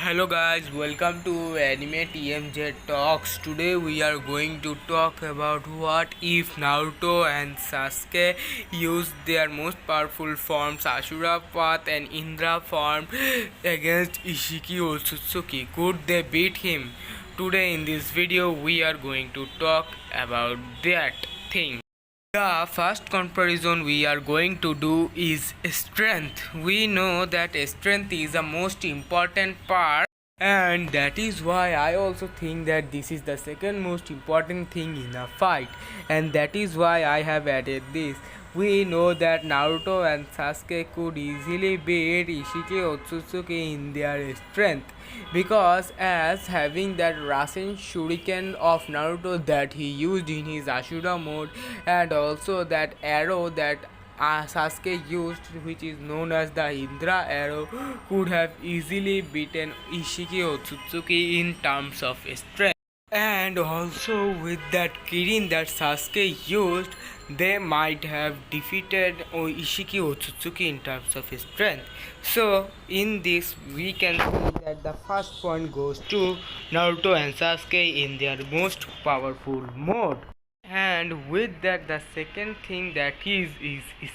Hello guys, welcome to Anime TMJ Talks. Today we are going to talk about what if Naruto and Sasuke used their most powerful forms Ashura Path and Indra form against Isshiki Otsutsuki. Could they beat him? Today in this video we are going to talk about that thing. The first comparison we are going to do is strength. We know that strength is the most important part, and that is why I also think that this is the second most important thing in a fight, and that is why I have added this. We know that Naruto and Sasuke could easily beat Ishiki Otsutsuki in their strength because as having that Rasen Shuriken of Naruto that he used in his Ashura mode, and also that arrow that Sasuke used, which is known as the Indra arrow, could have easily beaten Ishiki Otsutsuki in terms of strength. And also with that Kirin that Sasuke used, they might have defeated Ishiki Otsutsuki in terms of strength. So in this we can see that the first point goes to Naruto and Sasuke in their most powerful mode. And with that, the second thing that is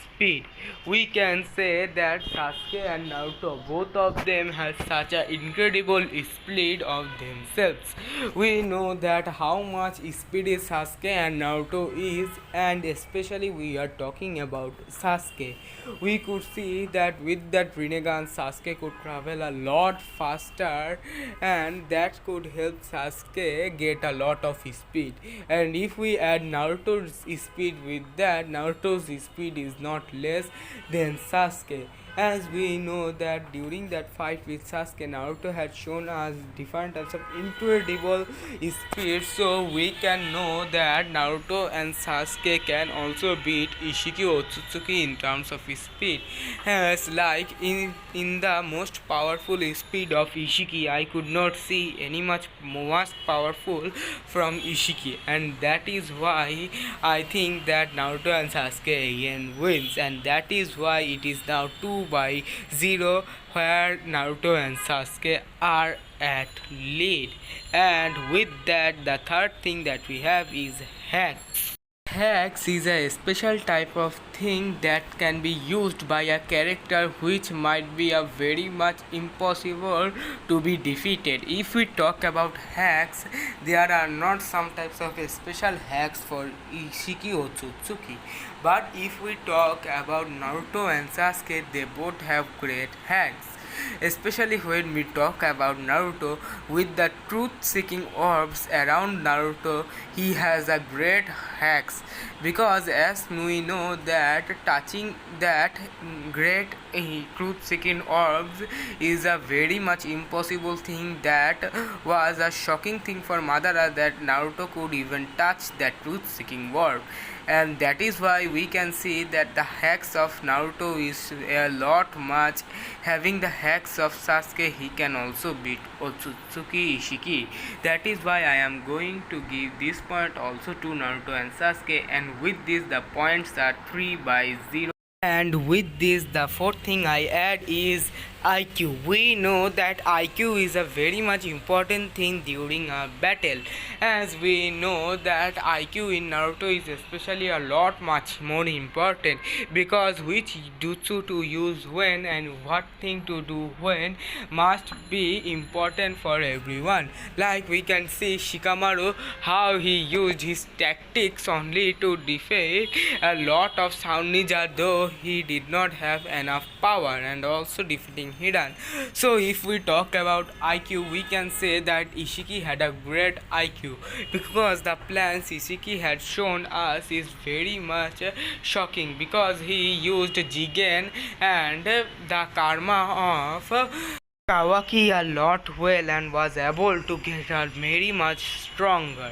speed. We can say that Sasuke and Naruto, both of them has such an incredible speed of themselves. We know that how much speed is Sasuke and Naruto is, and especially we are talking about Sasuke. We could see that with that Rinnegan, Sasuke could travel a lot faster, and that could help Sasuke get a lot of speed. And if we add Naruto's speed with that, Naruto's speed is not less than Sasuke. As we know that during that fight with Sasuke, Naruto had shown us different types of incredible speed, so we can know that Naruto and Sasuke can also beat Ishiki Otsutsuki in terms of speed. As like in the most powerful speed of Ishiki, I could not see any much powerful from Ishiki, and that is why I think that Naruto and Sasuke again wins, and that is why it is now 2-0, where Naruto and Sasuke are at lead. And with that, the third thing that we have is hacks. Hacks is a special type of thing that can be used by a character which might be a very much impossible to be defeated. If we talk about hacks, there are not some types of special hacks for Ishiki Otsutsuki. But if we talk about Naruto and Sasuke, they both have great hacks. Especially when we talk about Naruto, with the truth-seeking orbs around Naruto, he has a great hacks, because as we know that touching that great truth-seeking orbs is a very much impossible thing. That was a shocking thing for Madara, that Naruto could even touch that truth-seeking orb. And that is why we can see that the hacks of Naruto is a lot much. Having the hacks of Sasuke, he can also beat Otsutsuki Ishiki. That is why I am going to give this point also to Naruto and Sasuke, and with this the points are 3-0. And with this, the fourth thing I add is IQ. We know that IQ is a very much important thing during a battle, as we know that IQ in Naruto is especially a lot much more important, because which jutsu to use when and what thing to do when must be important for everyone. Like we can see Shikamaru, how he used his tactics only to defeat a lot of sound ninja, though he did not have enough power, and also defeating Hidan. So if we talk about IQ, we can say that Ishiki had a great IQ, because the plans Ishiki had shown us is very much shocking, because he used Jigen and the karma of Kawaki a lot well, and was able to get her very much stronger.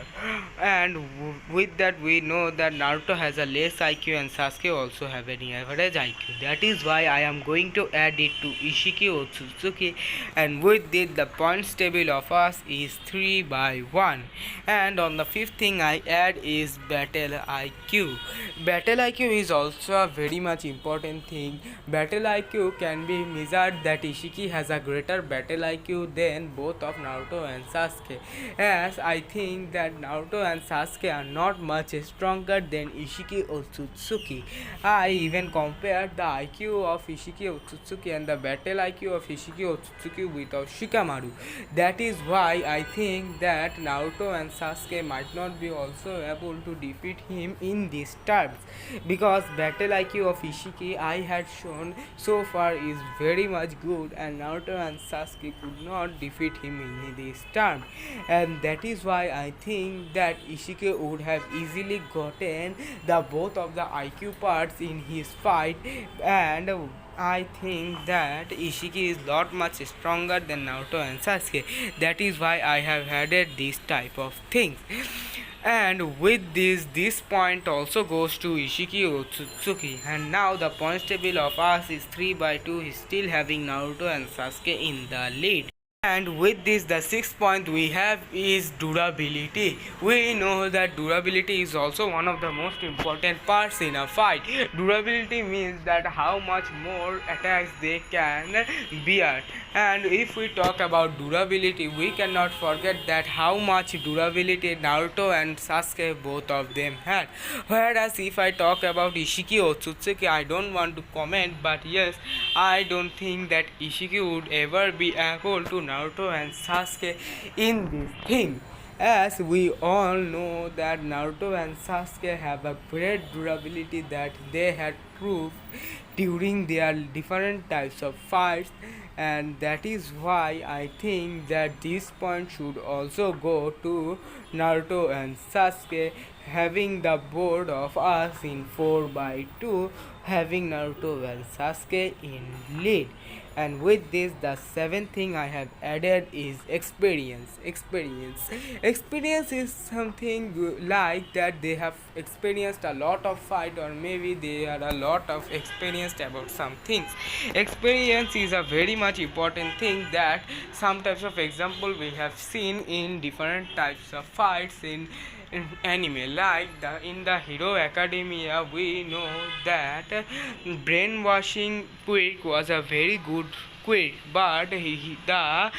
And with that we know that Naruto has a less IQ and Sasuke also have an average IQ. That is why I am going to add it to Ishiki Otsutsuki, and with it the points table of us is 3-1. And on the fifth thing I add is battle IQ. Battle IQ is also a very much important thing. Battle IQ can be measured that Ishiki has a greater better battle IQ than both of Naruto and Sasuke, as I think that Naruto and Sasuke are not much stronger than Isshiki Otsutsuki. I even compared the IQ of Isshiki Otsutsuki and the battle IQ of Isshiki Otsutsuki with of Shikamaru. That is why I think that Naruto and Sasuke might not be also able to defeat him in these terms, because battle IQ of Isshiki I had shown so far is very much good, and Naruto and Sasuke could not defeat him in this term, and that is why I think that Isshiki would have easily gotten the both of the IQ parts in his fight, and I think that Isshiki is lot much stronger than Naruto and Sasuke. That is why I have added this type of things. And with this point also goes to Isshiki Otsutsuki. And now the points table of us is 3 by 2. He's still having Naruto and Sasuke in the lead. And with this, the sixth point we have is durability. We know that durability is also one of the most important parts in a fight. Durability means that how much more attacks they can bear. And if we talk about durability, we cannot forget that how much durability Naruto and Sasuke both of them had. Whereas if I talk about Isshiki Otsutsuki, I don't want to comment, but yes, I don't think that Isshiki would ever be able to Naruto and Sasuke in this thing, as we all know that Naruto and Sasuke have a great durability that they had proved during their different types of fights, and that is why I think that this point should also go to Naruto and Sasuke, having the board of us in 4 by 2, having Naruto and Sasuke in lead. And with this, the seventh thing I have added is experience. Experience is something like that they have experienced a lot of fight, or maybe they are a lot of experienced about some things. Experience is a very much important thing, that some types of example we have seen in different types of fights in anime, like in the Hero Academia we know that brainwashing quirk was a very good quirk, but the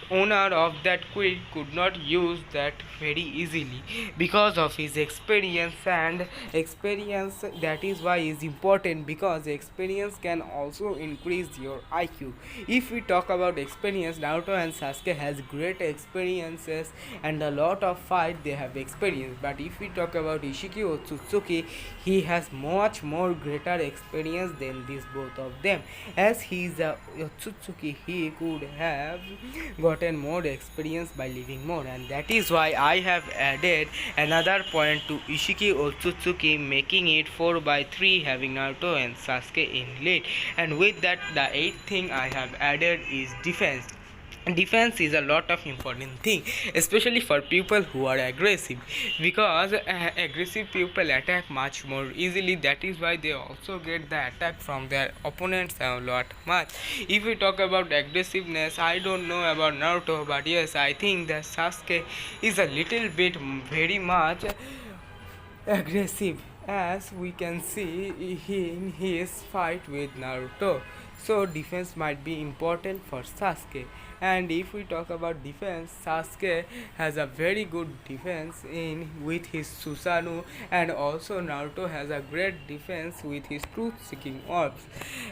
owner of that quirk could not use that very easily because of his experience, and experience, that is why is important, because experience can also increase your IQ. If we talk about experience, Naruto and Sasuke has great experiences and a lot of fight they have experienced, but if we talk about Isshiki Otsutsuki, he has much more greater experience than these both of them, as he is a Otsutsuki. He could have gotten more experience by living more, and that is why I have added another point to Isshiki Otsutsuki, making it 4 by 3, having Naruto and Sasuke in lead. And with that, the eighth thing I have added is defense. Defense is a lot of important thing, especially for people who are aggressive, because aggressive people attack much more easily. That is why they also get the attack from their opponents a lot much. If we talk about aggressiveness, I don't know about Naruto, but yes, I think that Sasuke is a little bit very much aggressive, as we can see in his fight with Naruto. So defense might be important for Sasuke. And if we talk about defense, Sasuke has a very good defense in with his Susanoo, and also Naruto has a great defense with his truth seeking orbs,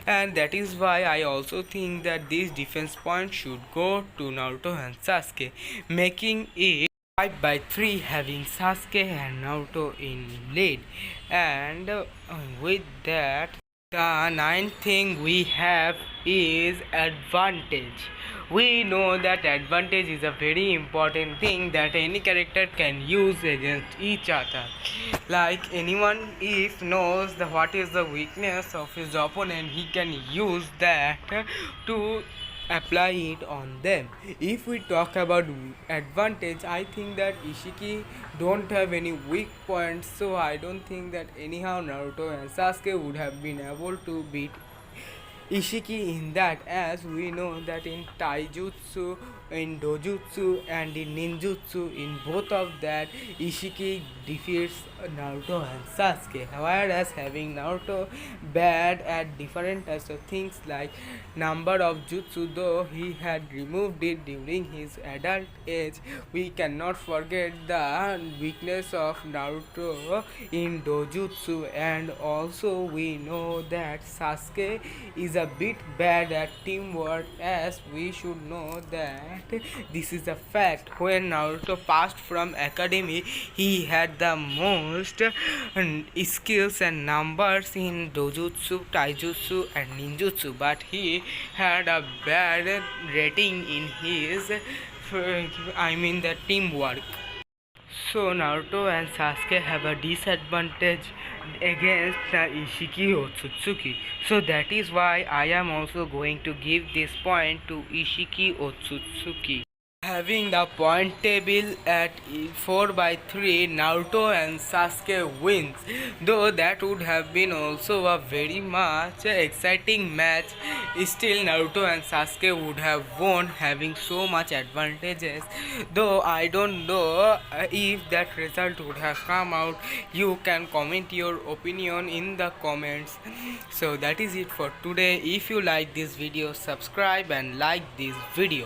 and that is why I also think that these defense points should go to Naruto and Sasuke, making it 5 by 3, having Sasuke and Naruto in lead. And with that, the ninth thing we have is advantage. We know that advantage is a very important thing that any character can use against each other. Like anyone, if knows what is the weakness of his opponent, he can use that to apply it on them. If we talk about advantage, I think that Isshiki don't have any weak points, so I don't think that anyhow Naruto and Sasuke would have been able to beat Isshiki in that, as we know that in taijutsu, in dojutsu and in ninjutsu, in both of that Isshiki defeats Naruto and Sasuke. Whereas having Naruto bad at different types of things like number of jutsu, though he had removed it during his adult age, we cannot forget the weakness of Naruto in dojutsu, and also we know that Sasuke is a bit bad at teamwork, as we should know that this is a fact. When Naruto passed from academy, he had the most skills and numbers in dojutsu, taijutsu and ninjutsu, but he had a bad rating in his the teamwork. So Naruto and Sasuke have a disadvantage against the Ishiki Otsutsuki. So that is why I am also going to give this point to Ishiki Otsutsuki. Having the point table at 4 by 3, Naruto and Sasuke wins. Though that would have been also a very much exciting match, still Naruto and Sasuke would have won, having so much advantages. Though I don't know if that result would have come out. You can comment your opinion in the comments. So that is it for today. If you like this video, subscribe and like this video.